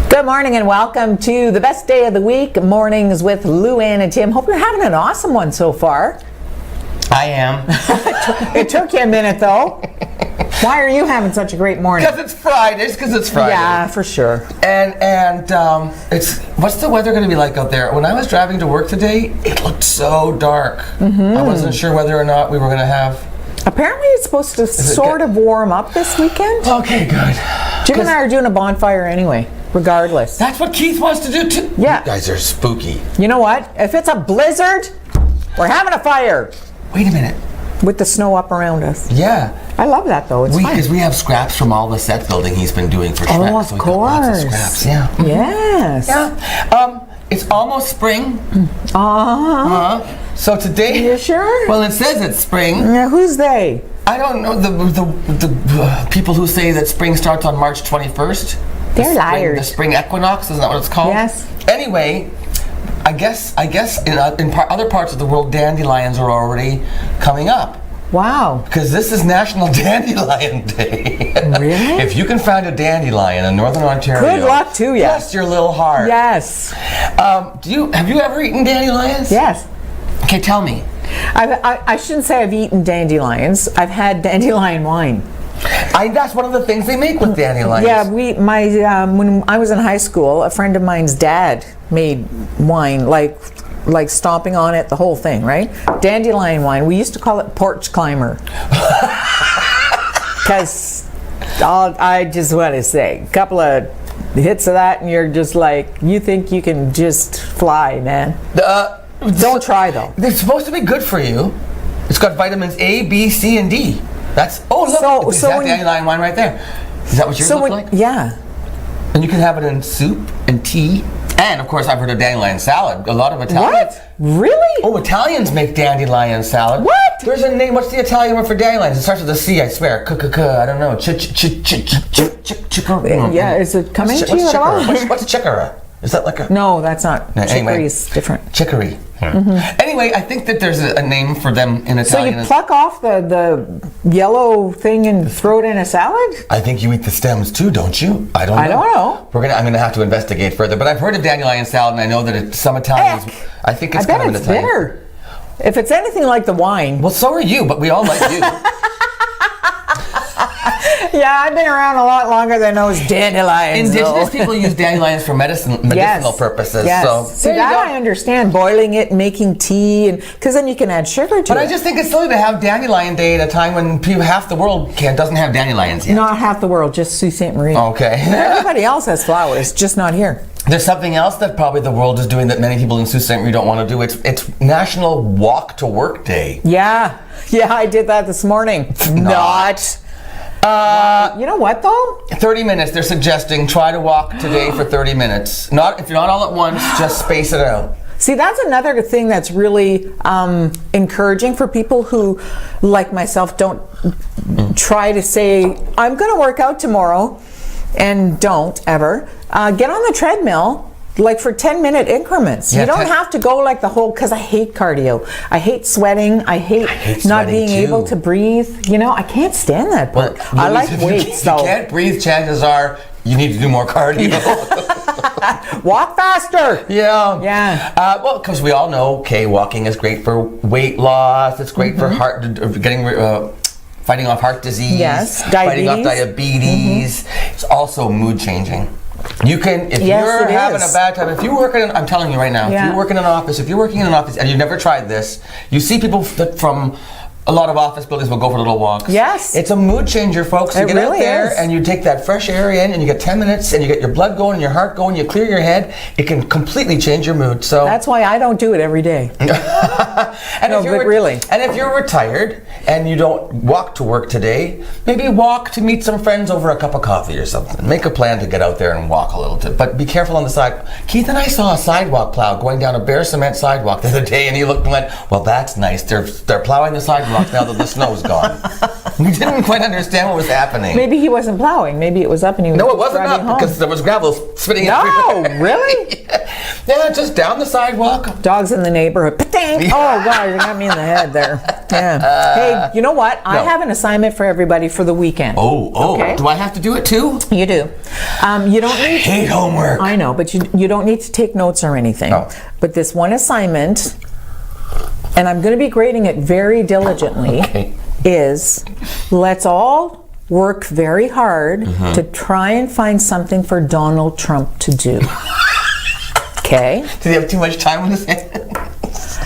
Good morning and welcome to the best day of the week, Mornings with Lou Ann and Tim. Hope you're having an awesome one so far. I am. It took you a minute though. Why are you having such a great morning? Because it's Friday. It's because it's Friday. Yeah, for sure. And it's what's the weather going to be like out there? When I was driving to work today, it looked so dark. I wasn't sure whether or not we were going to have. Apparently it's supposed to sort of warm up this weekend. Okay, good. Jim and I are doing a bonfire anyway, regardless. That's what Keith wants to do too. Yeah. You guys are spooky. You know what? If it's a blizzard, we're having a fire. Wait a minute. With the snow up around us. Yeah. I love that though. It's fun. Because we have scraps from all the set building he's been doing for Shrek. Oh, of so we course. got lots of scraps. Yeah. Yes. Yeah. It's almost spring. So today. You sure? Well, it says it's spring. Yeah, who's they? I don't know the people who say that spring starts on March 21st. They're liars. The spring equinox, isn't that what it's called? Yes. Anyway, I guess in other parts of the world, dandelions are already coming up. Wow. Because this is National Dandelion Day. Really? If you can find a dandelion in Northern Ontario, good luck to you. Bless your little heart. Yes. Have you ever eaten dandelions? Yes. Okay, tell me. I shouldn't say I've eaten dandelions. I've had dandelion wine. That's one of the things they make with dandelions. Yeah, when I was in high school, a friend of mine's dad made wine, like stomping on it, the whole thing, right? Dandelion wine. We used to call it porch climber. Because I just want to say, a couple of hits of that and you're just like, you think you can just fly, man. Don't try though. They're supposed to be good for you. It's got vitamins A, B, C, and D. That's look. So that dandelion wine right there. Is that what yours look like? Yeah. And you can have it in soup and tea, and of course I've heard of dandelion salad. A lot of Italians. What? Really? Oh, Italians make dandelion salad. What? There's a name. What's the Italian word for dandelions? It starts with a C. I swear. I don't know. Yeah. Is it coming to you at all? What's chicory? Is that like a? No, that's not. No, Chicory is different. Chicory. Anyway, I think that there's a name for them in Italian. So you pluck off the yellow thing and throw it in a salad? I think you eat the stems too, don't you? I don't know. I'm gonna have to investigate further. But I've heard of dandelion salad, and I know that some Italians. I think it's kind of an Italian. Bitter. If it's anything like the wine. Well, so are you, but we all like you. Yeah, I've been around a lot longer than those dandelions. Indigenous people use dandelions for medicinal purposes. Yes. So See, that I understand, boiling it, making tea, and because then you can add sugar to it. But I just think it's silly to have Dandelion Day at a time when half the world doesn't have dandelions yet. Not half the world, just Sault Ste. Marie. Okay. Everybody else has flowers, just not here. There's something else that probably the world is doing that many people in Sault Ste. Marie don't want to do. It's National Walk to Work Day. Yeah, I did that this morning. Not. You know what though? 30 minutes. They're suggesting try to walk today for 30 minutes. Not if you're not all at once, just space it out. See, that's another thing that's really encouraging for people who, like myself, don't try to say, I'm going to work out tomorrow, and don't ever. Get on the treadmill. Like for 10-minute increments. Yeah, you don't have to go like the whole, because I hate cardio. I hate sweating. I hate not being able to breathe. You know, I can't stand that part. Well, I like weights, though. If you can't breathe, chances are you need to do more cardio. Walk faster. Yeah. Yeah. Well, because we all know, walking is great for weight loss. It's great for fighting off heart disease. Yes. Fighting off diabetes. It's also mood changing. You can, if you're having a bad time, if you're working, I'm telling you right now, if you're working in an office, and you've never tried this, you see people from a lot of office buildings will go for little walks. Yes. It's a mood changer, folks. You get out there and you take that fresh air in and you get 10 minutes and you get your blood going and your heart going, you clear your head. It can completely change your mood. So that's why I don't do it every day. And if you're retired and you don't walk to work today, maybe walk to meet some friends over a cup of coffee or something. Make a plan to get out there and walk a little bit. But be careful on the side. Keith and I saw a sidewalk plow going down a bare cement sidewalk the other day and he looked and went, well, that's nice. They're plowing the sidewalk sidewalks now that the snow's gone. We didn't quite understand what was happening. Maybe he wasn't plowing. Maybe it was up and he was No, it wasn't driving up home. because there was gravel spitting everywhere. No, really? Yeah, just down the sidewalk. Dogs in the neighborhood. Pa-ding! Yeah. Oh, God, you got me in the head there. Yeah. Hey, you know what? I have an assignment for everybody for the weekend. Oh, Okay. Do I have to do it too? You do. You don't need Hate homework. I know, but you don't need to take notes or anything. Oh. But this one assignment, and I'm going to be grading it very diligently, is let's all work very hard to try and find something for Donald Trump to do. Okay? Did he have too much time on his hands?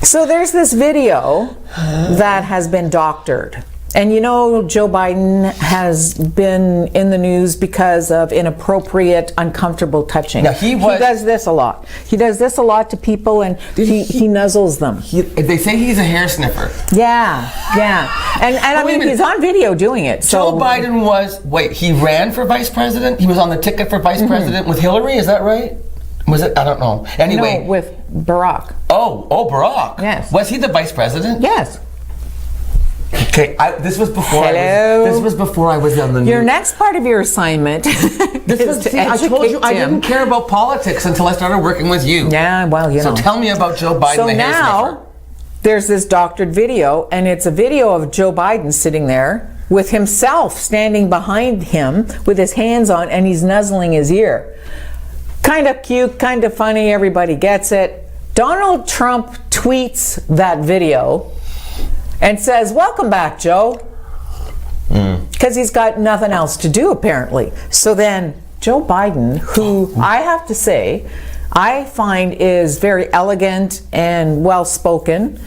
So there's this video that has been doctored. And you know, Joe Biden has been in the news because of inappropriate, uncomfortable touching. Now, he does this a lot. He does this a lot to people, and he nuzzles them. They say he's a hair sniffer. Yeah. And I mean, he's on video doing it. So Joe Biden he ran for vice president? He was on the ticket for vice president with Hillary, is that right? Was it? I don't know. Anyway. No, with Barack. Oh, Barack. Yes. Was he the vice president? Yes. Okay, this was before. Hello? This was before I was on the news. Your next part of your assignment is to I told you I educate didn't care about politics until I started working with you. Yeah, well, you know. So tell me about Joe Biden, So the hair now, sniffer. there's this doctored video, and it's a video of Joe Biden sitting there with himself standing behind him with his hands on, and he's nuzzling his ear. Kind of cute, kind of funny, everybody gets it. Donald Trump tweets that video and says, "Welcome back, Joe." Because he's got nothing else to do, apparently. So then Joe Biden, who I have to say, I find is very elegant and well-spoken.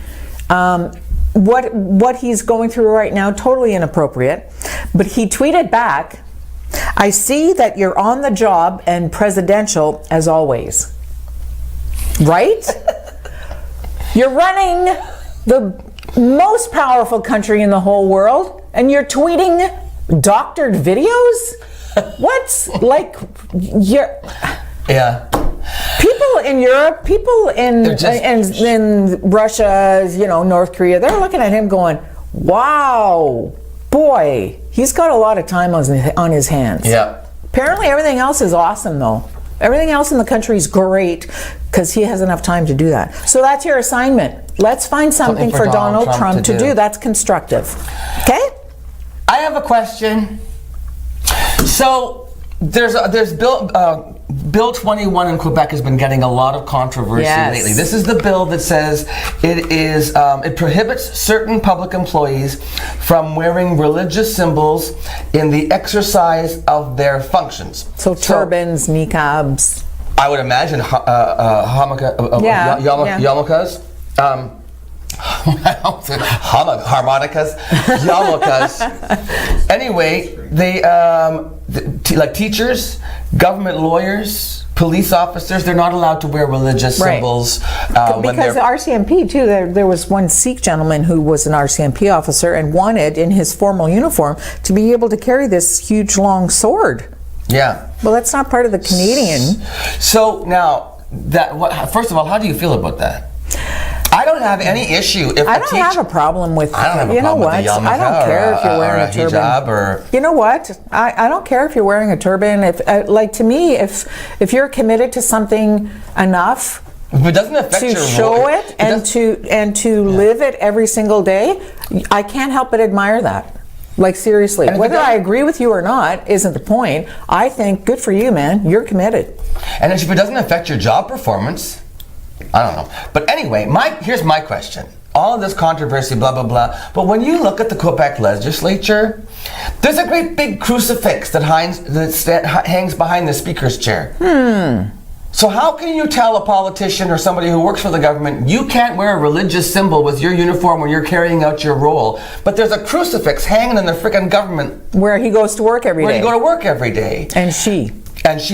What he's going through right now, totally inappropriate. But he tweeted back, "I see that you're on the job and presidential as always." Right? You're running the most powerful country in the whole world, and you're tweeting doctored videos? What's like, you're... Yeah. People in Europe, people in Russia, North Korea, they're looking at him going, wow, boy, he's got a lot of time on his hands. Yeah. Apparently everything else is awesome, though. Everything else in the country is great because he has enough time to do that. So that's your assignment. Let's find something for Donald Trump to do that's constructive. Okay? I have a question. So there's Bill 21 in Quebec has been getting a lot of controversy lately. This is the bill that says it prohibits certain public employees from wearing religious symbols in the exercise of their functions. So turbans, niqabs. I would imagine yarmulkes. Harmonicas, yarmulkes. Anyway, they like teachers, government lawyers, police officers. They're not allowed to wear religious symbols because the RCMP too. There was one Sikh gentleman who was an RCMP officer and wanted in his formal uniform to be able to carry this huge long sword. Yeah. Well, that's not part of the Canadian. So now first of all, how do you feel about that? I don't have any issue if I don't have a problem with. I don't have a problem with the yarmulke I don't care if you're wearing a turban. Hijab or. You know what? I don't care if you're wearing a turban. If to me, if you're committed to something enough. If it doesn't affect to your show it and to live it every single day, I can't help but admire that. Like seriously, whether I agree with you or not isn't the point. I think good for you, man. You're committed. And if it doesn't affect your job performance. I don't know. But anyway, here's my question. All of this controversy, blah, blah, blah. But when you look at the Quebec legislature, there's a great big crucifix that hangs behind the speaker's chair. So how can you tell a politician or somebody who works for the government, you can't wear a religious symbol with your uniform when you're carrying out your role, but there's a crucifix hanging in the frickin' government. Where he goes to work every day. Where you go to work every day. And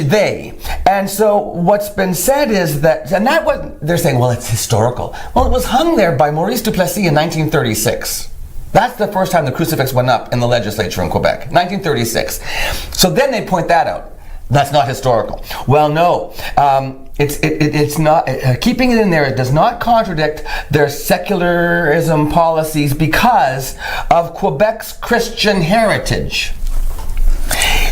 they. And so what's been said is that, they're saying, well, it's historical. Well, it was hung there by Maurice Duplessis in 1936. That's the first time the crucifix went up in the legislature in Quebec, 1936. So then they point that out. That's not historical. Well, no. It's not keeping it in there. It does not contradict their secularism policies because of Quebec's Christian heritage.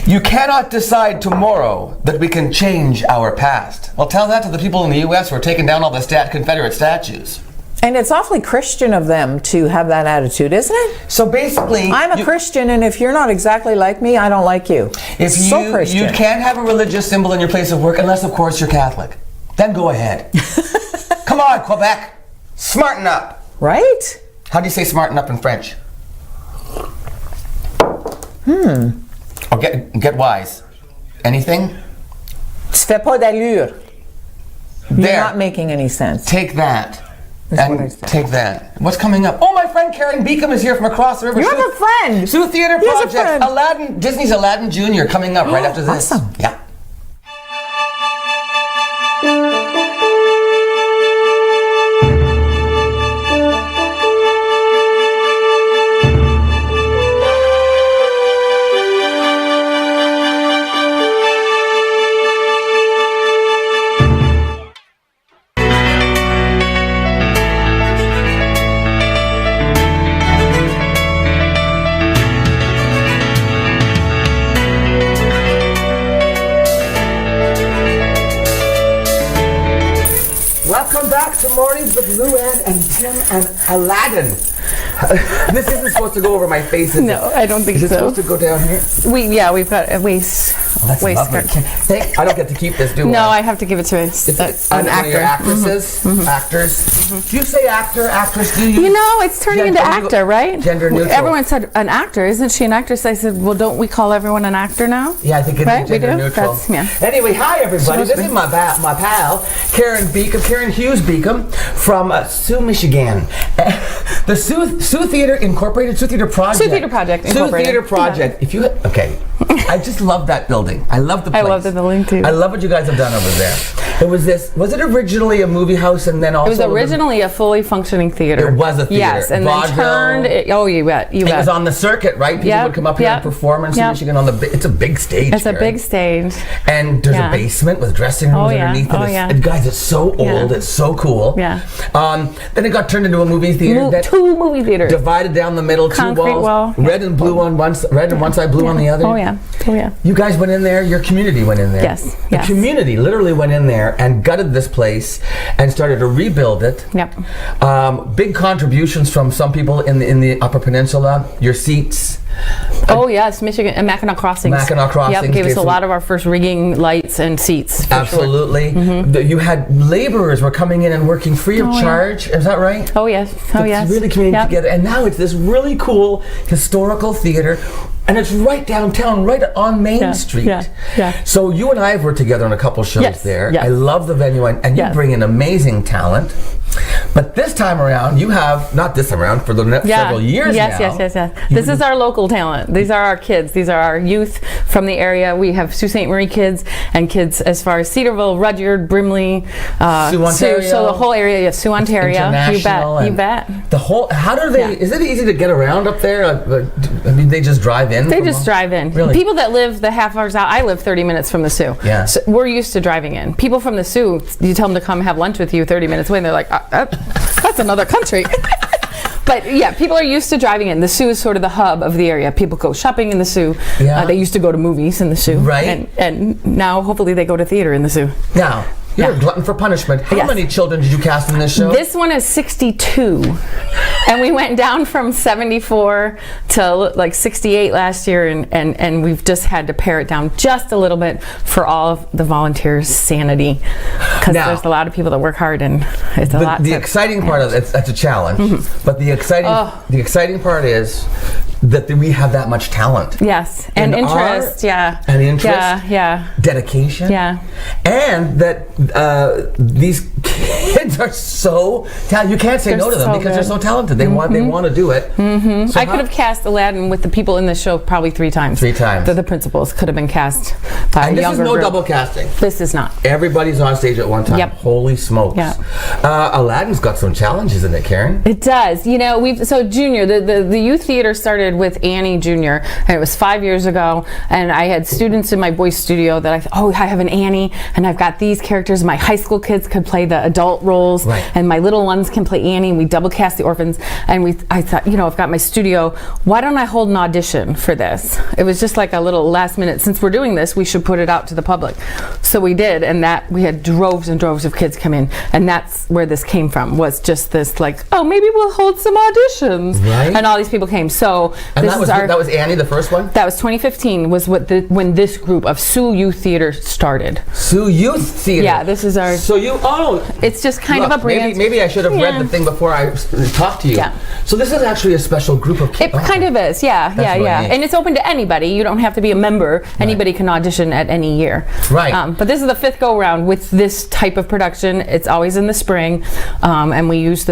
You cannot decide tomorrow that we can change our past. Well, tell that to the people in the U.S. who are taking down all the Confederate statues. And it's awfully Christian of them to have that attitude, isn't it? So basically, I'm a Christian, and if you're not exactly like me, I don't like you. If so Christian. You can't have a religious symbol in your place of work unless, of course, you're Catholic. Then go ahead. Come on, Quebec. Smarten up. Right? How do you say smarten up in French? Or get wise. Anything? Ça fait pas d'allure. You're There. not making any sense. Take that. That's what I And said. take that. What's coming up? Oh, my friend Karen Beacom is here from across the river. You have a friend. Sioux Theater He has a Project. friend. Aladdin, Disney's Aladdin Jr. coming up right after this. Awesome. Yeah. Welcome back to Mornings with Lou Ann and Tim and Aladdin. This isn't supposed to go over my face, is it? No, I don't think Is it so. supposed to go down here? We've got a waist. That's lovely. skirt. I don't get to keep this, do I? No, I have to give it to One an of your actor. actresses, actors. Do you say actor, actress? Do you? You know, it's turning into Gender- actor, right? gender neutral. Everyone said an actor. Isn't she an actress? I said, well, don't we call everyone an actor now? Yeah, I think it's Right, we gender do? neutral. That's- yeah. Anyway, hi everybody. Supposed This to is be. my pal, Karen Hughes Beacom from Sioux, Michigan. The Sioux Theater Incorporated, Sioux Theater Project. Sioux Theater Project Sioux Incorporated. Theater Project. If you I just love that building. I love the place. I love the building too. I love what you guys have done over there. Was it originally a movie house and then also It was originally a fully functioning theater. It was a theater. Yes, and Vaudeville. then turned. You bet. You It bet. was on the circuit, right? People Yep, would come up here and yep, perform in yep. Michigan on it's a big stage. It's a Karen. big stage. And there's Yeah. a basement with dressing rooms Oh, yeah. underneath Oh, it. yeah. And guys, it's so old. Yeah. It's so cool. Yeah. Then it got turned into a movie theater. that Two movie theaters. divided down the middle, Concrete two walls, wall. red and blue on one, red on one side, blue on the other. Oh yeah. Oh yeah. You guys went in there. Your community went in there. Yes, The yes. community literally went in there and gutted this place and started to rebuild it. Yep. Big contributions from some people in the Upper Peninsula. Your seats. Oh yes, Michigan and Mackinac Crossings. Mackinac Crossings Yep, gave us gave a some- lot of our first rigging, lights, and seats. For Absolutely. Mm-hmm. You had laborers were coming in and working free of Oh, yeah. charge. Is that right? Sure. Oh yes. Oh It's yes. really coming Yep. together. And now it's this really cool historical theater. And it's right downtown, right on Main Yeah, Street. yeah, yeah. So you and I have worked together on a couple shows Yes, there. yes. I love the venue, and you Yes. bring in amazing talent. But this time around, you have, not this time around, for the next several years yes, now. Yes. This is our local talent. These are our kids. These are our youth from the area. We have Sault Ste. Marie kids and kids as far as Cedarville, Rudyard, Brimley, Sioux, Ontario. So the whole area, yes, Sioux, Ontario. You bet. International You and bet. The whole, how do they, Yeah. is it easy to get around up there? I mean, they just drive in? They from just all- drive in. Really? People that live the half hours out, I live 30 minutes from the Sioux. Yeah. So we're used to driving in. People from the Sioux, you tell them to come have lunch with you 30 minutes away, and they're like, that's another country. But yeah, people are used to driving in. The Sioux is sort of the hub of the area. People go shopping in the Sioux. Yeah. They used to go to movies in the Sioux. Right. And now hopefully they go to theater in the Sioux. Now, you're Yeah. a glutton for punishment. How Yes. many children did you cast in this show? This one is 62. And we went down from 74 to like 68 last year, and we've just had to pare it down just a little bit for all of the volunteers' sanity. Because Now- there's a lot of people that work hard, and it's a lot. The exciting part of it, that's a challenge. Mm-hmm. But the exciting part is that we have that much talent. Yes, and In interest, art, yeah. and interest. Yeah. Dedication. Yeah. And that these kids are so talented. You can't say They're no to them so because they're good. so talented. They want to do it. Mm-hmm. So I could have cast Aladdin with the people in the show probably 3 times. 3 times. The principals could have been cast by And a this is younger no group. double casting. This is not. Everybody's on stage at one time. Yep. Holy smokes. Yeah. Aladdin's got some challenges in it, Karen. It does. So Junior, the youth theater started with Annie Junior, and it was 5 years ago. And I had students in my voice studio that I have an Annie, and I've got these characters. My high school kids could play the adult roles, right, and my little ones can play Annie. And we double cast the orphans, and I thought, I've got my studio. Why don't I hold an audition for this? It was just like a little last minute. Since we're doing this, we should put it out to the public. So we did, and that we had droves and droves of kids come in, and that's where this came from. Was just this like, maybe we'll hold some auditions, right? And all these people came. So and that was Annie, the first one. That was 2015. Was when this group of Sioux Youth Theater started. Sioux Youth Theater. Yeah, this is our. So it's just kind of a brand. Maybe I should have read the thing before I talked to you. Yeah. So this is actually a special group of kids. It kind of is, yeah. And it's open to anybody. You don't have to be a member. Anybody can audition at any year. Right. But this is the 5th go round with this type of production. It's always in the spring, and we've used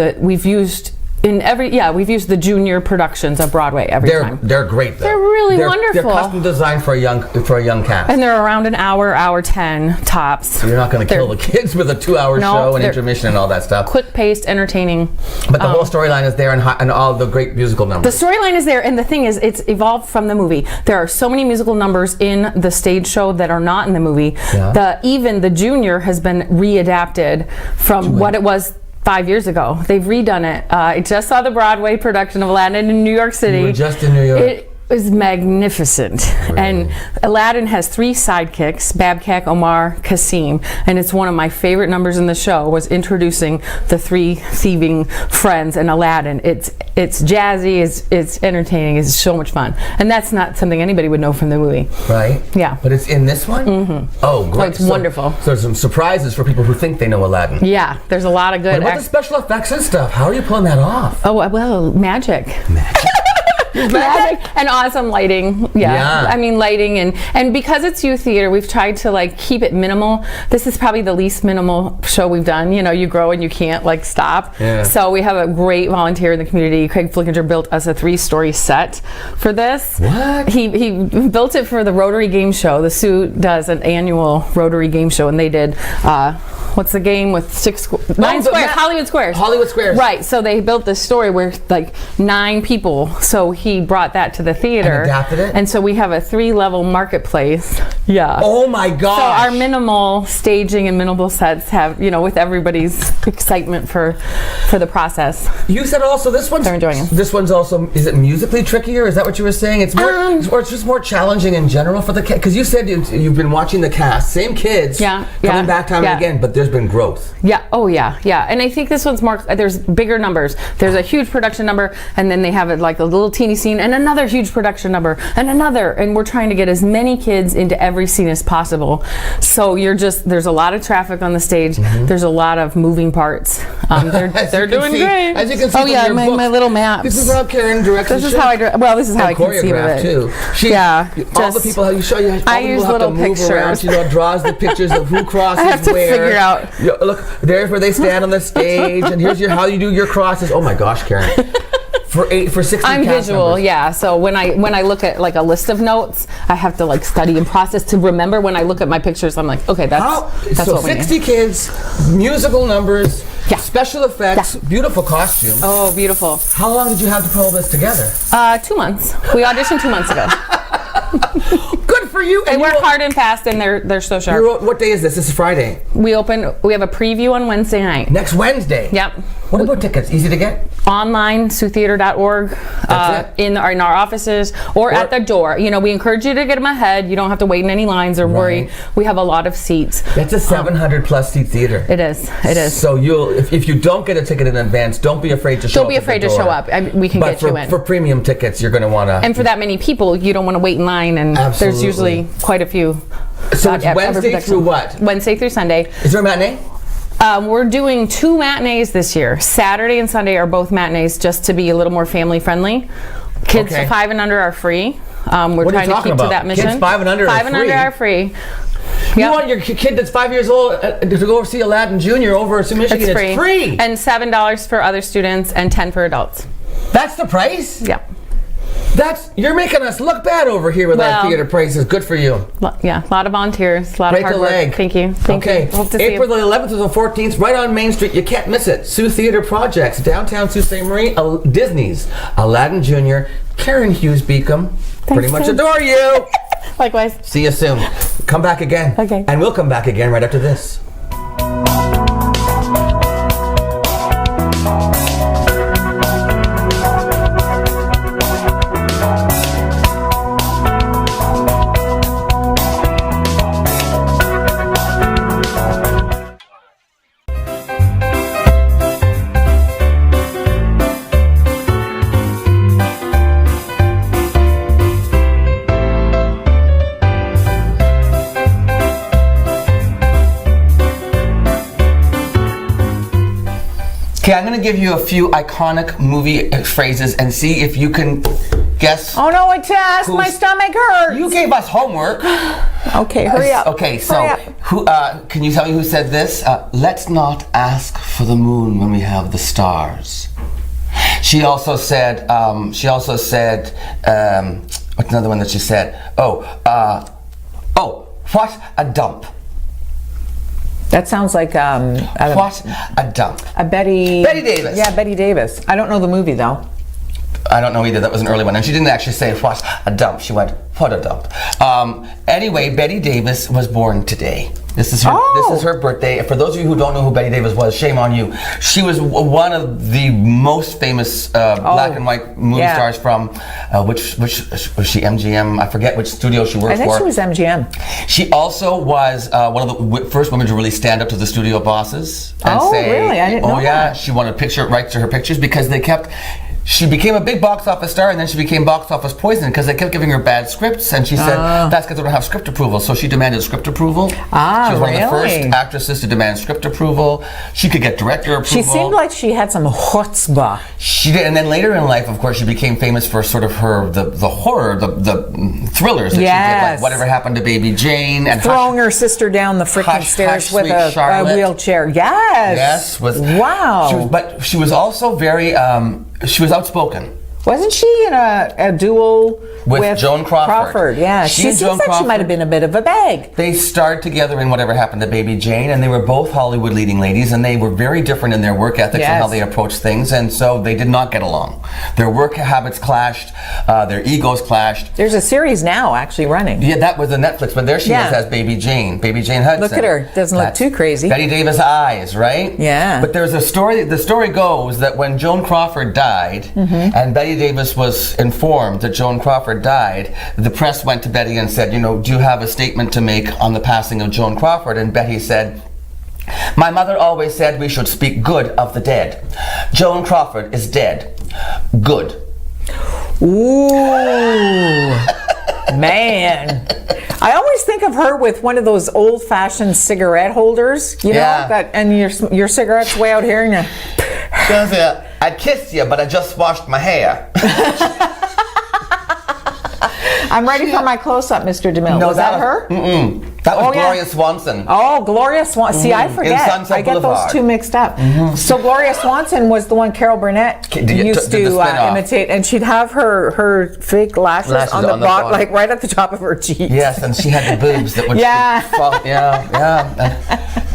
the junior productions of Broadway every time. They're great though. They're really wonderful. They're custom designed for a young cast. And they're around an hour 10 tops. So you're not going to kill the kids with a 2-hour show and intermission and all that stuff. Quick paced, entertaining. But the whole storyline is there and all the great musical numbers. The storyline is there, and the thing is, it's evolved from the movie. There are so many musical numbers in the stage show that are not in the movie. Yeah. Even the junior has been readapted from what it was 5 years ago. They've redone it. I just saw the Broadway production of Aladdin in New York City. You were just in New York. It was magnificent. Really? And Aladdin has 3 sidekicks, Babkak, Omar, Kasim, and it's one of my favorite numbers in the show was introducing the 3 thieving friends and Aladdin. It's jazzy, it's entertaining, it's so much fun. And that's not something anybody would know from the movie. Right? Yeah. But it's in this one? Mm-hmm. Oh, great. It's wonderful. So there's some surprises for people who think they know Aladdin. Yeah, there's a lot of good. What about the special effects and stuff? How are you pulling that off? Oh, well, magic. Magic and awesome lighting. Yeah. I mean, lighting and because it's youth theater, we've tried to keep it minimal. This is probably the least minimal show we've done. You grow and you can't stop. Yeah. So we have a great volunteer in the community. Craig Flickinger built us a 3-story set for this. What? He built it for the Rotary Game Show. The Sioux does an annual Rotary Game Show, and they did what's the game with 9 squares? Hollywood Squares. Hollywood Squares. Right. So they built this story where 9 people. So he brought that to the theater. And adapted it? And so we have a 3-level marketplace. Yeah. Oh my gosh. So our minimal staging and minimal sets have, with everybody's excitement for the process. You said also this one's... They're enjoying it. This one's also... Is it musically trickier? Is that what you were saying? It's more... or it's just more challenging in general for the kids? Because you said you've been watching the cast. Same kids. Coming back time and again, but there's been growth. Yeah. Oh yeah. Yeah. And I think this one's more... There's bigger numbers. There's a huge production number, and then they have it a little teeny scene, and another huge production number, and another, and we're trying to get as many kids into every scene as possible. So there's a lot of traffic on the stage. Mm-hmm. There's a lot of moving parts. They're doing great. As you can see, my little maps. This is how Karen directs. This is how I this is how I conceive of it too. All the people you show you. I use little pictures. Around, draws the pictures of who crosses I have to where. Figure out. Look, there's where they stand on the stage, and here's how you do your crosses. Oh my gosh, Karen. For 60 I'm visual, members. yeah. So when I look at a list of notes, I have to study and process to remember. When I look at my pictures, I'm like, okay, that's so what we need. 60 kids, musical numbers, special effects, beautiful costume. Oh, beautiful. How long did you have to put all this together? 2 months. We auditioned 2 months ago. Good for you. They work hard and fast, and they're so sharp. What day is this? This is Friday. We have a preview on Wednesday night. Next Wednesday? Yep. What about tickets? Easy to get? Online, SiouxTheater.org, in our offices, or at the door. We encourage you to get them ahead. You don't have to wait in any lines or worry. We have a lot of seats. That's a 700 plus seat theater. It is. It is. So if you don't get a ticket in advance, don't be afraid to show up. Don't be afraid to show up. We can get you in. For premium tickets, you're going to want to. And for that many people, you don't want to wait in line, and there's usually quite a few. So it's Wednesday through what? Wednesday through Sunday. Is there a matinee? We're doing 2 matinees this year. Saturday and Sunday are both matinees, just to be a little more family friendly. Kids 5 and under are free. We're trying to keep to that mission. Kids 5 and under are free. You want your kid that's 5 years old to go see Aladdin Jr. over at Michigan? It's free. And $7 for other students and $10 for adults. That's the price? Yep. You're making us look bad over here with our theater praises. Good for you. Yeah, a lot of volunteers, a lot of hard work. Leg. Thank you. Thank you. Hope to see April you. the 11th to the 14th, right on Main Street. You can't miss it. Sioux Theater Projects, downtown Sault Ste. Marie, Disney's Aladdin Jr., Karen Hughes Beacom. Pretty much adore you. Likewise. See you soon. Come back again. Okay. And we'll come back again right after this. Okay, I'm going to give you a few iconic movie phrases and see if you can guess. Oh no, a test. My stomach hurts. You gave us homework. Okay, hurry up. Okay, so Hurry up. who? Can you tell me who said this? Let's not ask for the moon when we have the stars. She also said. What's another one that she said? What a dump. That sounds like What a dump. a Betty Davis. Yeah, Betty Davis. I don't know the movie though. I don't know either. That was an early one. And she didn't actually say what a dump. She went, what a dump. Anyway, Betty Davis was born today. This is her birthday. For those of you who don't know who Betty Davis was, shame on you. She was one of the most famous black and white movie stars from which was she, MGM? I forget which studio she worked for. I think she was MGM. She also was one of the first women to really stand up to the studio bosses and say, really? I didn't know that. She wanted rights to her pictures because they kept. She became a big box office star, and then she became box office poison because they kept giving her bad scripts, and she said that's because they don't have script approval. So she demanded script approval. She was one of the first actresses to demand script approval. She could get director approval. She seemed like she had some chutzpah. She did, and then later in life, of course, she became famous for sort of the horror, the thrillers that she did, like Whatever Happened to Baby Jane, and throwing her sister down the freaking stairs with a wheelchair. Yes. Wow. But she was also very. She was outspoken. Wasn't she in a duel with Joan Crawford? Yeah, she seems like she might have been a bit of a bag. They starred together in Whatever Happened to Baby Jane, and they were both Hollywood leading ladies, and they were very different in their work ethics and how they approached things, and so they did not get along. Their work habits clashed, their egos clashed. There's a series now actually running. Yeah, that was the Netflix, but there she is as Baby Jane Hudson. Look at her, doesn't look too crazy. Betty Davis eyes, right? Yeah. But there's a story, the story goes that when Joan Crawford died, and Betty Davis was informed that Joan Crawford died, the press went to Betty and said, do you have a statement to make on the passing of Joan Crawford? And Betty said, my mother always said we should speak good of the dead. Joan Crawford is dead. Good. Ooh, man. I always think of her with one of those old-fashioned cigarette holders, and your cigarette's way out here, and you're... I'd kiss you, but I just washed my hair. I'm ready for my close-up, Mr. DeMille. No, was that her? That was Gloria Swanson. Oh, Gloria Swanson. See, I forget. I get those two mixed up. So Gloria Swanson was the one Carol Burnett used to imitate, and she'd have her fake lashes on the bottom, like right at the top of her cheeks. Yes, and she had the boobs that would fall.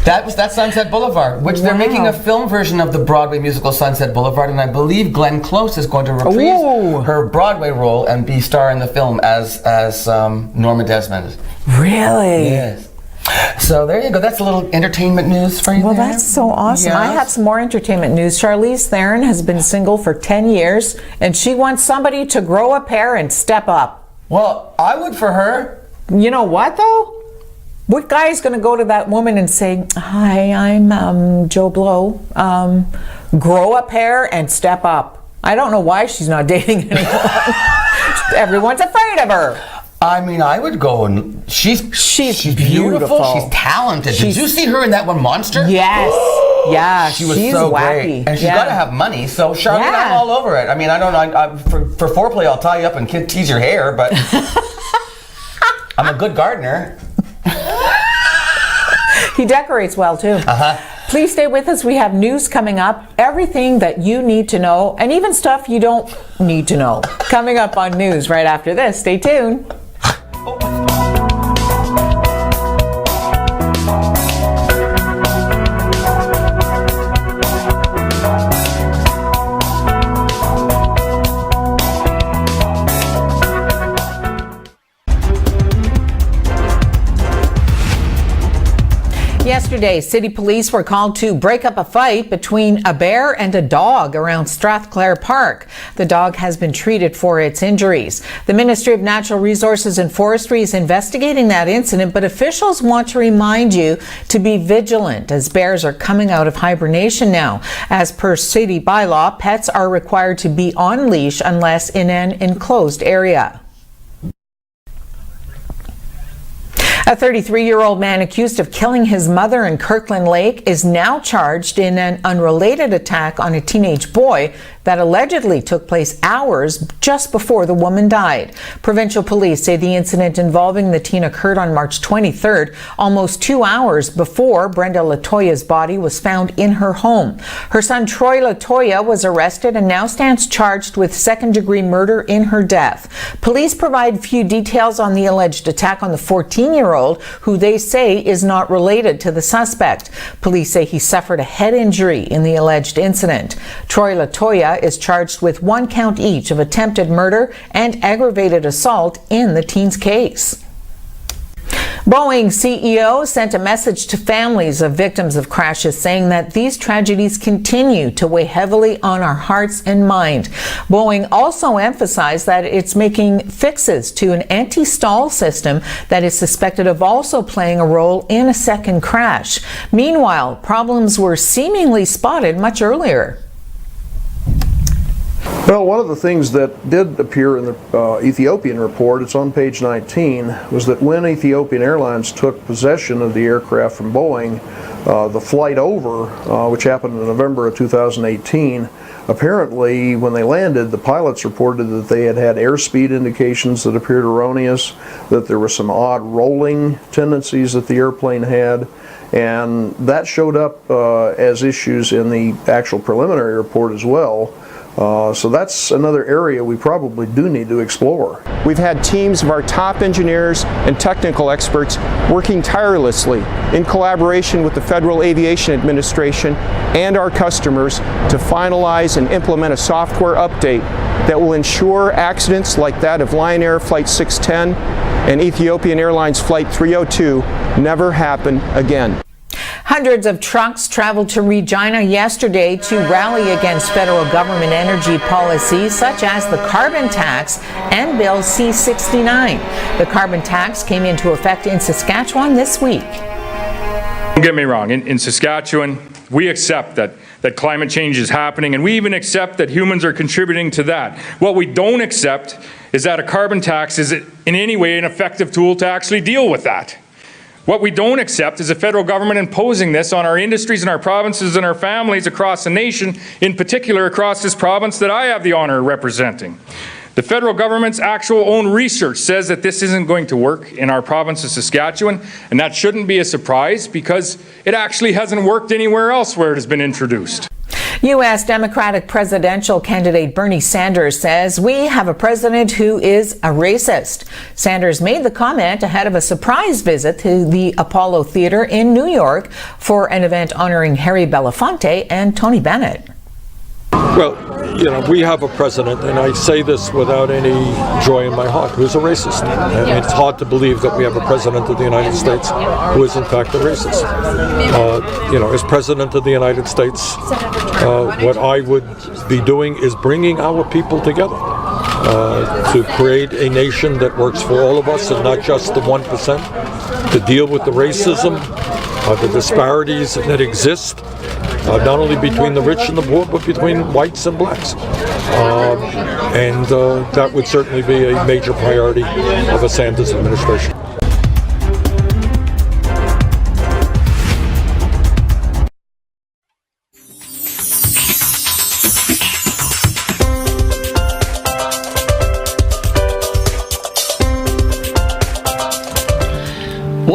That Sunset Boulevard, which they're making a film version of the Broadway musical Sunset Boulevard, and I believe Glenn Close is going to reprise her Broadway role and be star in the film as Norma Desmond. Really? Yes. So there you go. That's a little entertainment news for you. Well, that's so awesome. Yes. I have some more entertainment news. Charlize Theron has been single for 10 years, and she wants somebody to grow a pair and step up. Well, I would for her. You know what, though? What guy is going to go to that woman and say, hi, I'm Joe Blow. Grow a pair and step up. I don't know why she's not dating anyone. Everyone's afraid of her. I mean, I would go, and she's beautiful. She's talented. Did you see her in that one Monster? Yes. Yeah, she was so wacky. Great. And she's got to have money, so Charlotte, I'm all over it. I mean, I don't know. For foreplay, I'll tie you up and tease your hair, but I'm a good gardener. He decorates well, too. Please stay with us. We have news coming up, everything that you need to know, and even stuff you don't need to know. Coming up on news right after this. Stay tuned. Yesterday, city police were called to break up a fight between a bear and a dog around Strathclair Park. The dog has been treated for its injuries. The Ministry of Natural Resources and Forestry is investigating that incident, but officials want to remind you to be vigilant as bears are coming out of hibernation now. As per city bylaw, pets are required to be on leash unless in an enclosed area. A 33-year-old man accused of killing his mother in Kirkland Lake is now charged in an unrelated attack on a teenage boy that allegedly took place hours just before the woman died. Provincial police say the incident involving the teen occurred on March 23rd, almost 2 hours before Brenda Latoya's body was found in her home. Her son Troy Latoya was arrested and now stands charged with second-degree murder in her death. Police provide few details on the alleged attack on the 14-year-old, who they say is not related to the suspect. Police say he suffered a head injury in the alleged incident. Troy Latoya is charged with 1 count each of attempted murder and aggravated assault in the teen's case. Boeing CEO sent a message to families of victims of crashes saying that these tragedies continue to weigh heavily on our hearts and mind. Boeing also emphasized that it's making fixes to an anti-stall system that is suspected of also playing a role in a second crash. Meanwhile, problems were seemingly spotted much earlier. Well, one of the things that did appear in the Ethiopian report, it's on page 19, was that when Ethiopian Airlines took possession of the aircraft from Boeing, the flight over, which happened in November of 2018, apparently when they landed, the pilots reported that they had had airspeed indications that appeared erroneous, that there were some odd rolling tendencies that the airplane had, and that showed up as issues in the actual preliminary report as well. So that's another area we probably do need to explore. We've had teams of our top engineers and technical experts working tirelessly in collaboration with the Federal Aviation Administration and our customers to finalize and implement a software update that will ensure accidents like that of Lion Air Flight 610 and Ethiopian Airlines Flight 302 never happen again. Hundreds of trucks traveled to Regina yesterday to rally against federal government energy policies such as the carbon tax and Bill C-69. The carbon tax came into effect in Saskatchewan this week. Don't get me wrong, in Saskatchewan, we accept that climate change is happening, and we even accept that humans are contributing to that. What we don't accept is that a carbon tax is in any way an effective tool to actually deal with that. What we don't accept is the federal government imposing this on our industries and our provinces and our families across the nation, in particular across this province that I have the honor of representing. The federal government's actual own research says that this isn't going to work in our province of Saskatchewan, and that shouldn't be a surprise because it actually hasn't worked anywhere else where it has been introduced. U.S. Democratic presidential candidate Bernie Sanders says we have a president who is a racist. Sanders made the comment ahead of a surprise visit to the Apollo Theater in New York for an event honoring Harry Belafonte and Tony Bennett. Well, you know, we have a president, and I say this without any joy in my heart, who's a racist. And it's hard to believe that we have a president of the United States who is in fact a racist. You know, as president of the United States, what I would be doing is bringing our people together to create a nation that works for all of us and not just the 1%, to deal with the racism, the disparities that exist, not only between the rich and the poor, but between whites and blacks. And that would certainly be a major priority of a Sanders administration.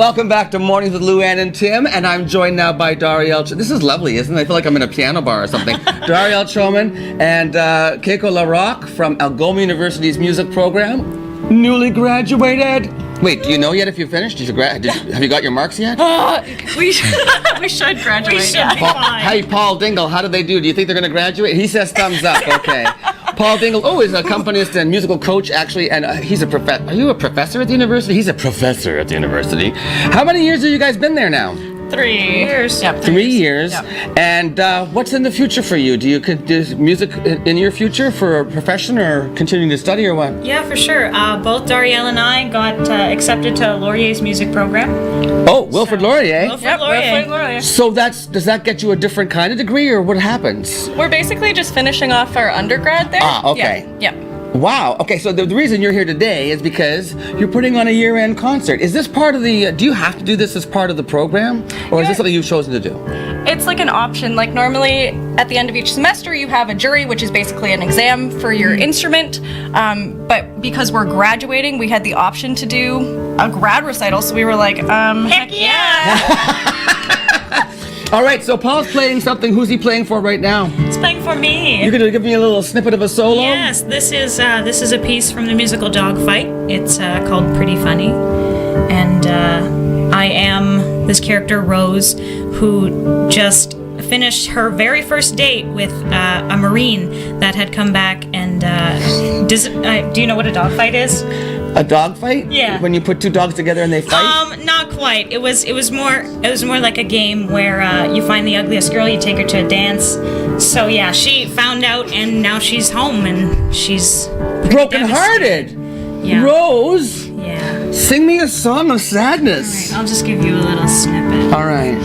Welcome back to Mornings with Luann and Tim, and I'm joined now by Darielle. This is lovely, isn't it? I feel like I'm in a piano bar or something. Darielle Choman and Keiko LaRocque from Algoma University's music program, newly graduated. Wait, do you know yet if you finished? Have you got your marks yet? We should graduate. We should be fine. Hey, Paul Dingle, how did they do? Do you think they're going to graduate? He says thumbs up. Okay. Paul Dingle, is an accompanist and musical coach, actually, and he's a professor. Are you a professor at the university? He's a professor at the university. How many years have you guys been there now? 3 years. Yep, 3 years. Yep. And what's in the future for you? Do you do music in your future for a profession or continuing to study or what? Yeah, for sure. Both Darielle and I got accepted to Laurier's music program. Oh, Wilfrid Laurier. Wilfrid Laurier. So does that get you a different kind of degree or what happens? We're basically just finishing off our undergrad there. Ah, okay. Yeah. Wow. Okay, so the reason you're here today is because you're putting on a year-end concert. Is this part of the, do you have to do this as part of the program? Or is this something you've chosen to do? It's like an option. Like normally at the end of each semester you have a jury, which is basically an exam for your instrument. But because we're graduating, we had the option to do a grad recital. So we were like, heck yeah. All right, so Paul's playing something. Who's he playing for right now? He's playing for me. You're going to give me a little snippet of a solo? Yes, this is a piece from the musical Dogfight. It's called Pretty Funny. And I am this character, Rose, who just finished her very first date with a Marine that had come back and... do you know what a dogfight is? A dog fight? Yeah. When you put two dogs together and they fight? Not quite. It was more like a game where you find the ugliest girl, you take her to a dance. So yeah, she found out and now she's home and she's broken-hearted. Yeah. Rose. Yeah. Sing me a song of sadness. All right, I'll just give you a little snippet. All right.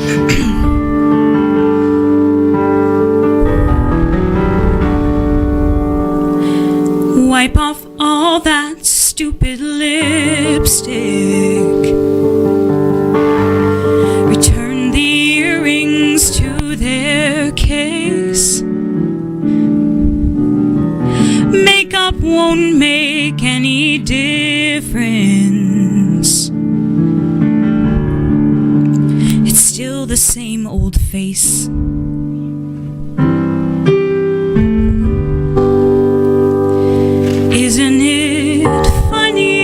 Wipe off all that stupid lipstick. Return the earrings to their case. Makeup won't make any difference. It's still the same old face. Isn't it funny?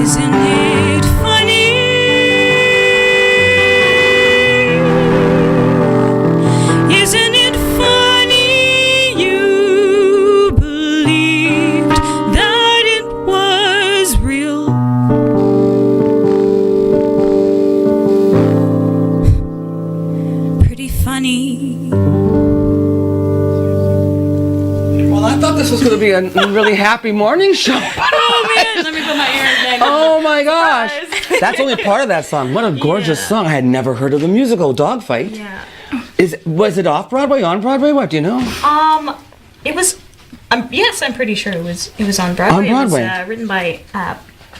Isn't it funny? Isn't it funny you believed that it was real? Pretty funny. Well, I thought this was going to be a really happy morning show. Oh man, let me put my ear in. Oh my gosh. That's only part of that song. What a gorgeous song. I had never heard of the musical Dogfight. Yeah. Was it off Broadway, on Broadway? What do you know? It was. Yes, I'm pretty sure it was on Broadway. On Broadway. It was written by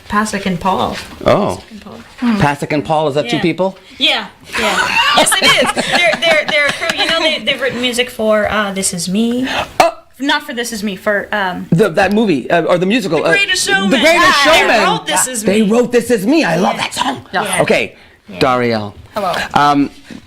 Pasek and Paul. Oh. Pasek and Paul, is that two Yeah. people? Yeah. Yes, it is. They're a crew. You know, they've written music for This Is Me. Oh. Not for This Is Me, for That movie, or the musical. The Greatest Showman. The Greatest Showman. They wrote This Is Me. They wrote This Is Me. I love that song. Yeah. Okay, Darielle. Hello.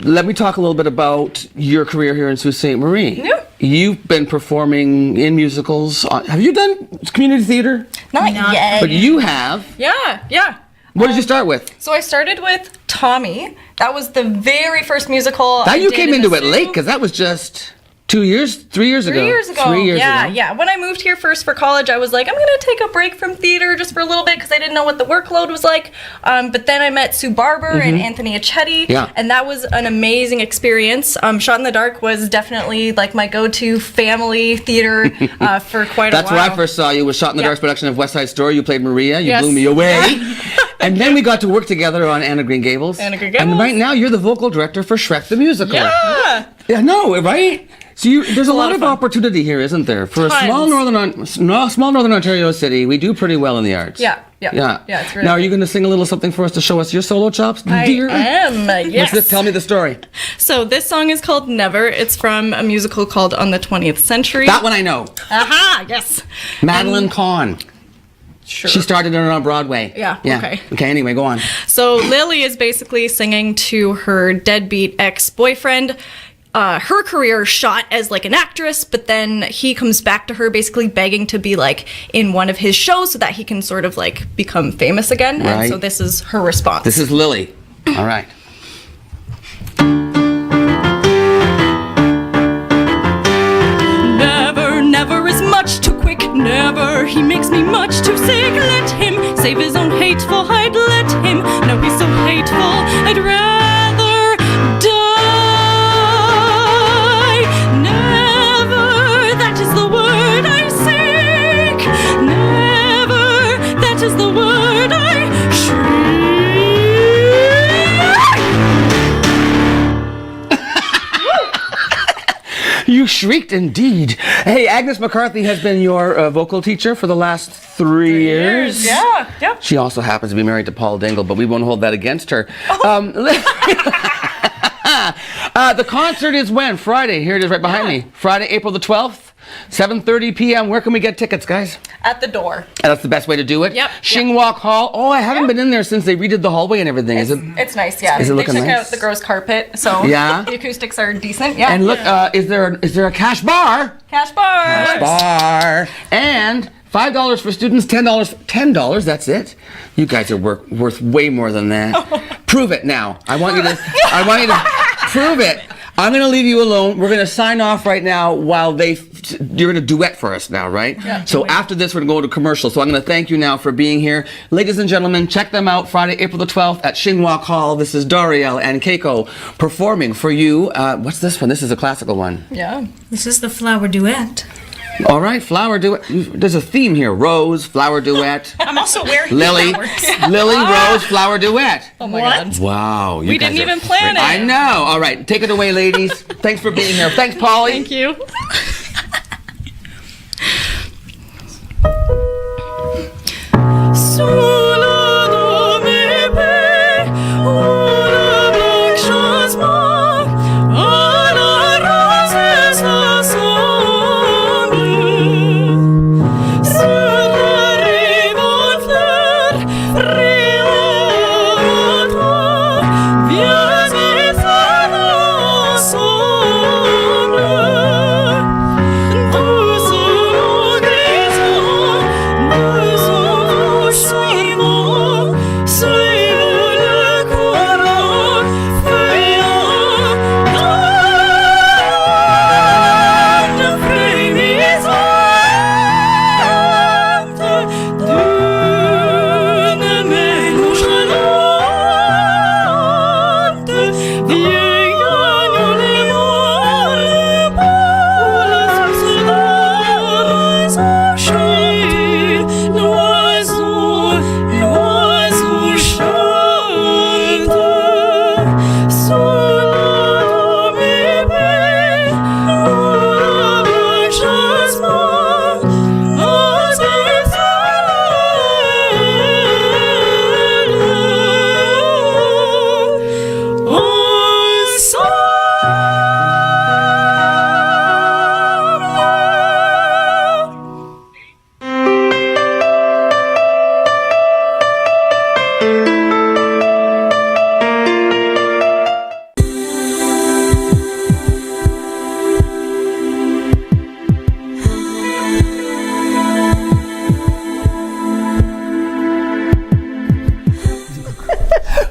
Let me talk a little bit about your career here in Sault Ste. Marie. Yeah. You've been performing in musicals. Have you done community theater? Not yet. But you have. Yeah. What did you start with? So I started with Tommy. That was the very first musical Now I you did came in into the it late Sioux. because that was just 3 years ago. 3 years ago. Yeah. When I moved here first for college, I was like, I'm gonna take a break from theater just for a little bit because I didn't know what the workload was like. But then I met Sue Barber and Anthony Accetti, Yeah. and that was an amazing experience. Shot in the Dark was definitely like my go-to family theater for quite a while. That's where I first saw you. Was Shot in the Dark's production of West Side Story. You played Maria. You Yes. blew me away. And then we got to work together on Anne of Green Gables. Anne of Green Gables. And right now you're the vocal director for Shrek the Musical. Yeah. Yeah, no, right? So there's a lot of opportunity here, isn't there? For a small northern Ontario city, we do pretty well in the arts. Yeah. It's really Now, are you going to sing a little something for us to show us your solo chops, dear? I am, yes. Tell me the story. So this song is called Never. It's from a musical called On the 20th Century. That one I know. Aha, yes. Madeline Kahn. Sure. She started it on Broadway. Yeah, okay. Okay, anyway, go on. So Lily is basically singing to her deadbeat ex-boyfriend. Her career shot as like an actress, but then he comes back to her basically begging to be like in one of his shows so that he can sort of like become famous again. Right. And so this is her response. This is Lily. All right. Never, never is much too quick. Never, he makes me much too sick. Let him save his own hateful. I'd let him. No, he's so hateful. I'd rather die. Never, that is the word I seek. Never, that is the word I shriek. You shrieked indeed. Hey, Agnes McCarthy has been your vocal teacher for the last 3 years. Yeah, yep. She also happens to be married to Paul Dingle, but we won't hold that against her. The concert is when? Friday. Here it is right behind me. Friday, April the 12th, 7:30 p.m. Where can we get tickets, guys? At the door. And that's the best way to do it? Yep. Shingwalk Hall. Oh, I haven't been in there since they redid the hallway and everything. Is it? It's nice, yeah. Is it looking they took nice? out the gross carpet, so Yeah? the acoustics are decent. Yeah. And look, is there a cash bar? Cash bar. Bar. And $5 for students, $10, that's it. You guys are worth way more than that. Prove it now. I want you to prove it. I'm going to leave you alone. We're going to sign off right now while you're going to duet for us now, right? Yeah. So after this, we're going to go to commercial. So I'm going to thank you now for being here. Ladies and gentlemen, check them out Friday, April the 12th at Shingwalk Hall. This is Doriel and Keiko performing for you. What's this one? This is a classical one. Yeah. This is the flower duet. All right, flower duet. There's a theme here. Rose, flower duet. I'm also wearing Lily, flowers. Lily, Rose, flower duet. Oh my God. Wow. You We guys didn't are even plan great. it. I know. All right, take it away, ladies. Thanks for being here. Thanks, Polly. Thank you.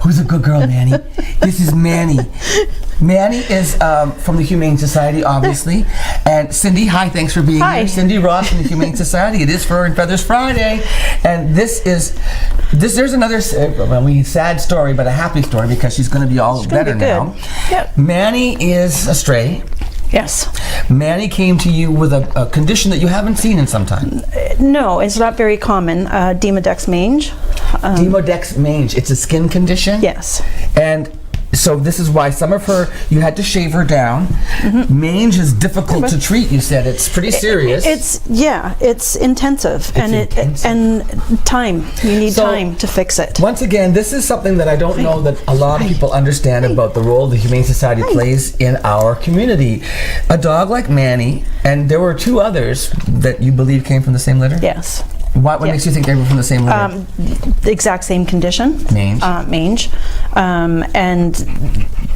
Who's a good girl, Manny? This is Manny. Manny is from the Humane Society, obviously. And Cindy, hi, thanks for being here. Cindy Ross from the Humane Society. It is Fur and Feathers Friday. And there's another sad story, but a happy story because she's going to be all better now. Yep. Manny is a stray. Yes. Manny came to you with a condition that you haven't seen in some time. No, it's not very common. Demodex mange. Demodex mange. It's a skin condition? Yes. And so this is why some of her, you had to shave her down. Mm-hmm. Mange is difficult to treat, you said. It's pretty serious. It's intensive. And time. You need time to fix it. Once again, this is something that I don't know that a lot of people understand about the role the Humane Society plays in our community. A dog like Manny, and there were two others that you believe came from the same litter? Yes. What makes you think they were from the same litter? The exact same condition. Mange. Mange. And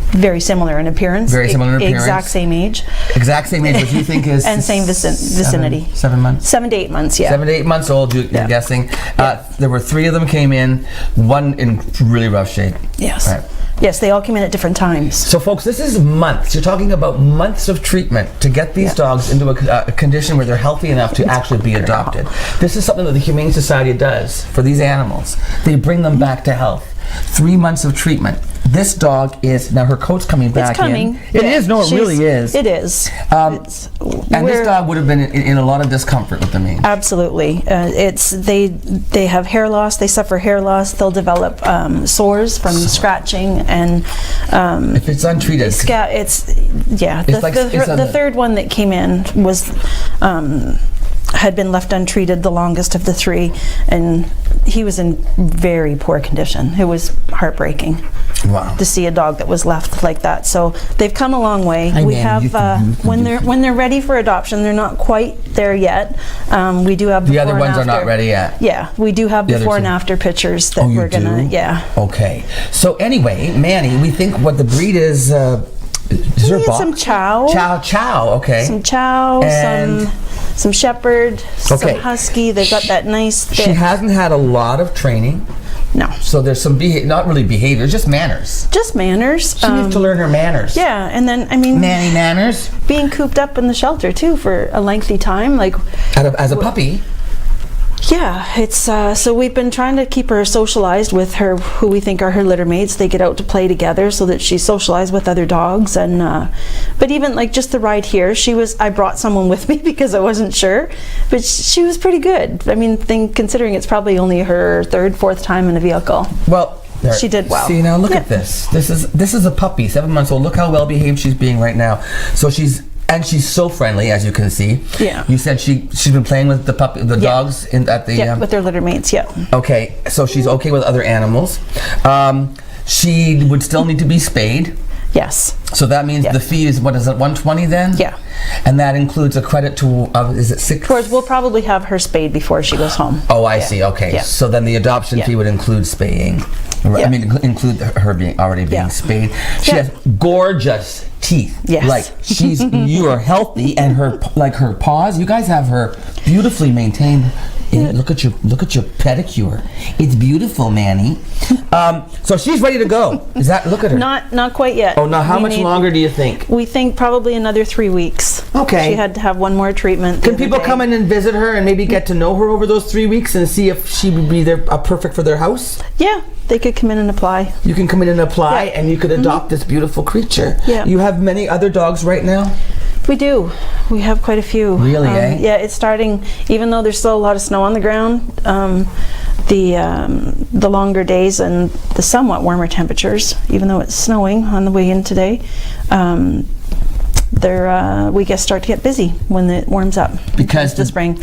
very similar in appearance. Very similar in appearance. Exact same age. Exact same age, what you think is... And same vicinity. 7 months? 7 to 8 months, yeah. 7 to 8 months old, you're guessing. There were 3 of them came in, 1 in really rough shape. Yes. Right. Yes, they all came in at different times. So folks, this is months. You're talking about months of treatment to get these dogs into a condition where they're healthy enough to actually be adopted. This is something that the Humane Society does for these animals. They bring them back to health. 3 months of treatment. This dog is, now her coat's coming back in. It is, no, it really is. It is. And this dog would have been in a lot of discomfort with the mange. Absolutely. They have hair loss, they suffer hair loss, they'll develop sores from scratching, and if it's untreated. The third one that came in was had been left untreated, the longest of the 3, and he was in very poor condition. It was heartbreaking. Wow. To see a dog that was left like that. So they've come a long way. We have when they're ready for adoption, they're not quite there yet. We do have the other ones are not ready yet. Yeah, we do have before and after pictures that we're gonna. Yeah. Okay. So anyway, Manny, we think what the breed is. Some chow. Chow. Okay. Some chow. And some shepherd. Some husky. They've got that nice. She hasn't had a lot of training. No. So there's some not really behavior, just manners. Just manners. She needs to learn her manners. Yeah, and then Manny manners. Being cooped up in the shelter too for a lengthy time, like as a puppy. Yeah, it's so we've been trying to keep her socialized with who we think are her litter mates. They get out to play together so that she's socialized with other dogs, and but even like just the ride here, I brought someone with me because I wasn't sure, but she was pretty good. I mean, considering it's probably only her 3rd, 4th time in a vehicle. Well, she did well. See, now look at this. This is a puppy, 7 months old. Look how well behaved she's being right now. So she's so friendly, as you can see. Yeah. You said she's been playing with the dogs with their litter mates. Yeah. Okay, so she's okay with other animals. She would still need to be spayed. Yes. So that means the fee is, what is it, $120 then? Yeah. And that includes a credit to, is it 6? Towards, we'll probably have her spayed before she goes home. Oh, I see. Okay. Yeah. So then the adoption fee would include spaying. Yeah. I mean, include her already being spayed. She has gorgeous teeth. Yes. Like you are healthy, and her paws. You guys have her beautifully maintained. Yeah. Look at your pedicure. It's beautiful, Manny. So she's ready to go. Look at her. Not quite yet. Oh, now how much longer do you think? We think probably another 3 weeks. Okay. She had to have one more treatment. Can people come in and visit her and maybe get to know her over those 3 weeks and see if she would be perfect for their house? Yeah, they could come in and apply. You can come in and apply, and you could adopt this beautiful creature. Yeah. You have many other dogs right now? We do. We have quite a few. Really, Yeah, it's starting, even though there's still a lot of snow on the ground, the longer days and the somewhat warmer temperatures, even though it's snowing on the way in today, we start to get busy when it warms up. Because the spring.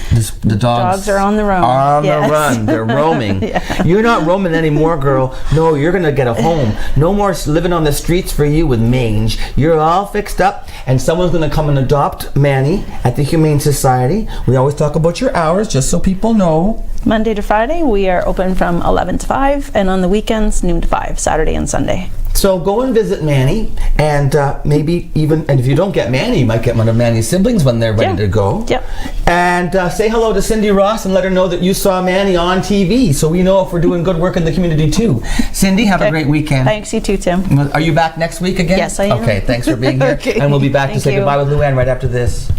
The dogs are on the run. On the run. They're roaming. Yeah. You're not roaming anymore, girl. No, you're going to get a home. No more living on the streets for you with mange. You're all fixed up, and someone's going to come and adopt Manny at the Humane Society. We always talk about your hours, just so people know. Monday to Friday, we are open from 11 to 5, and on the weekends, noon to 5, Saturday and Sunday. So go and visit Manny, and maybe even, and if you don't get Manny, you might get one of Manny's siblings when they're ready to go. Yep. And say hello to Cindy Ross and let her know that you saw Manny on TV, so we know if we're doing good work in the community too. Cindy, have a great weekend. Thanks, you too, Tim. Are you back next week again? Yes, I am. Okay, thanks for being here. Okay. And we'll be back to say goodbye with Luann right after this.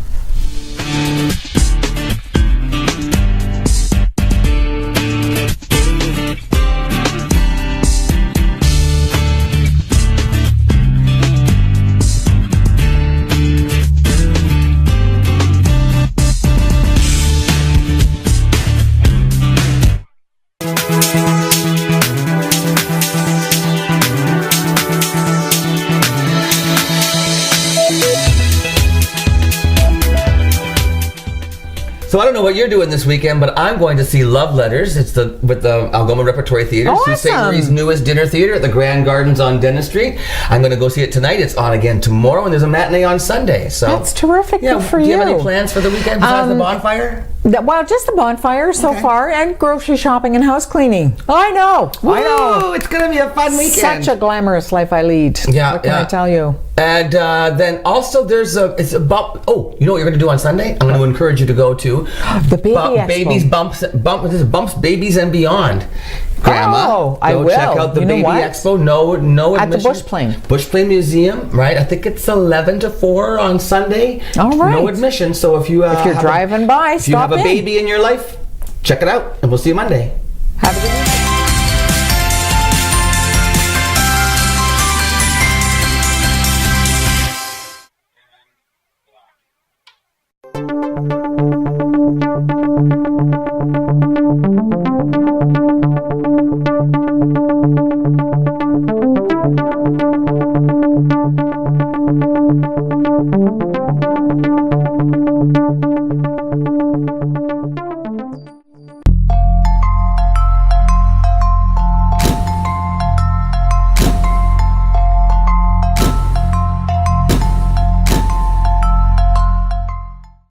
So I don't know what you're doing this weekend, but I'm going to see Love Letters. It's with the Algoma Repertory Theater. Awesome. Sault Ste. Marie's newest dinner theater at the Grand Gardens on Dennis Street. I'm going to go see it tonight. It's on again tomorrow, and there's a matinee on Sunday. So That's terrific. Yeah, Good for do you you. have any plans for the weekend besides the bonfire? Well, just the bonfire so far, and grocery shopping and house cleaning. I know. Woo, it's going to be a fun weekend. Such a glamorous life I lead. Yeah, what can I tell you? And then also there's it's about, you know what you're going to do on Sunday? I'm going to encourage you to go to the Baby Expo. Babies Bumps Babies and Beyond. Grandma, oh, I will. Check out the Baby Expo. No admission. At the Bush Plane. Bush Plane Museum, right? I think it's 11 to 4 on Sunday. All right. No admission. So if you're driving by, if you have a baby in your life, check it out, and we'll see you Monday. Have a good weekend. Thank you.